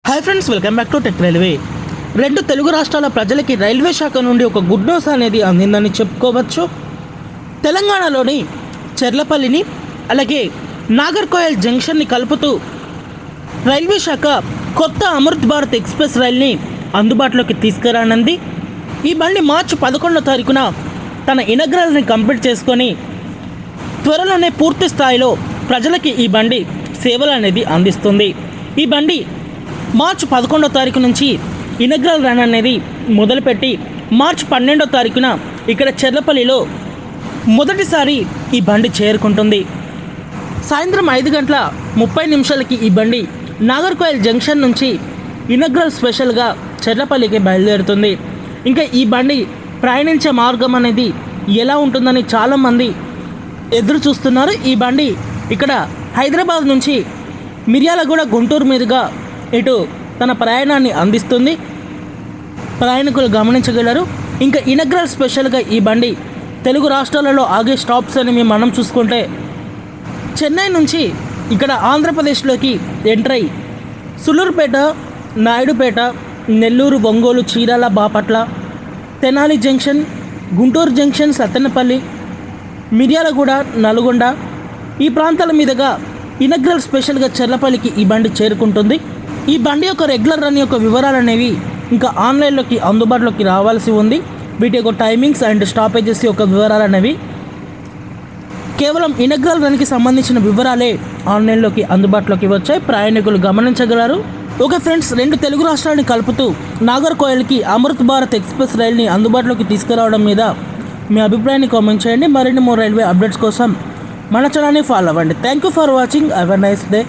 Hi friends, welcome back to tech railway. రెండు తెలుగు రాష్ట్రాల ప్రజలకి రైల్వే శాఖ నుండి ఒక గుడ్ న్యూస్ అనేది అందిందని చెప్పుకోవచ్చు. తెలంగాణలోని చెర్లపల్లిని అలాగే నాగర్కోయల్ జంక్షన్ని కలుపుతూ రైల్వే శాఖ కొత్త అమృత్ భారత్ ఎక్స్ప్రెస్ రైల్ని అందుబాటులోకి తీసుకురానుంది. ఈ బండి మార్చి 11వ తారీఖున తన ఇనగ్రల్ని కంప్లీట్ చేసుకొని త్వరలోనే పూర్తి స్థాయిలో ప్రజలకి ఈ బండి సేవలు అనేది అందిస్తుంది. ఈ బండి మార్చి 11వ తారీఖు నుంచి ఇనగ్రల్ రన్ అనేది మొదలుపెట్టి మార్చి 12వ తారీఖున ఇక్కడ చెర్లపల్లిలో మొదటిసారి ఈ బండి చేరుకుంటుంది. సాయంత్రం 5:30 ఈ బండి నాగర్కోయల్ జంక్షన్ నుంచి ఇనగ్రల్ స్పెషల్గా చెర్లపల్లికి బయలుదేరుతుంది. ఇంకా ఈ బండి ప్రయాణించే మార్గం అనేది ఎలా ఉంటుందని చాలామంది ఎదురు చూస్తున్నారు. ఈ బండి ఇక్కడ హైదరాబాద్ నుంచి మిర్యాలగూడ గుంటూరు మీదుగా ఇటు తన ప్రయాణాన్ని అందిస్తుంది. ప్రయాణికులు గమనించగలరు. ఇంకా ఇనగ్రల్ స్పెషల్గా ఈ బండి తెలుగు రాష్ట్రాలలో ఆగే స్టాప్స్ అని మనం చూసుకుంటే చెన్నై నుంచి ఇక్కడ ఆంధ్రప్రదేశ్లోకి ఎంటర్ అయ్యి సులూరుపేట, నాయుడుపేట, నెల్లూరు, ఒంగోలు, చీరాల, బాపట్ల, తెనాలి జంక్షన్, గుంటూరు జంక్షన్, సత్తెనపల్లి, మిర్యాలగూడ, నల్గొండ ఈ ప్రాంతాల మీదుగా ఇనగ్రల్ స్పెషల్గా చెర్లపల్లికి ఈ బండి చేరుకుంటుంది. ఈ బండి యొక్క రెగ్యులర్ రన్ యొక్క వివరాలు అనేవి ఇంకా ఆన్లైన్లోకి అందుబాటులోకి రావాల్సి ఉంది. వీటి యొక్క టైమింగ్స్ అండ్ స్టాపేజెస్ యొక్క వివరాలు అనేవి కేవలం ఇనగ్రల్ రన్కి సంబంధించిన వివరాలే ఆన్లైన్లోకి అందుబాటులోకి వచ్చాయి. ప్రయాణికులు గమనించగలరు. ఓకే ఫ్రెండ్స్, రెండు తెలుగు రాష్ట్రాలను కలుపుతూ నాగర్కోయల్కి అమృత్ భారత్ ఎక్స్ప్రెస్ రైల్ని అందుబాటులోకి తీసుకురావడం మీద మీ అభిప్రాయాన్ని కామెంట్ చేయండి. మరిన్ని మోర్ రైల్వే అప్డేట్స్ కోసం మన ఛానల్ని ఫాలో అవ్వండి. Thank you for watching. Have a nice day.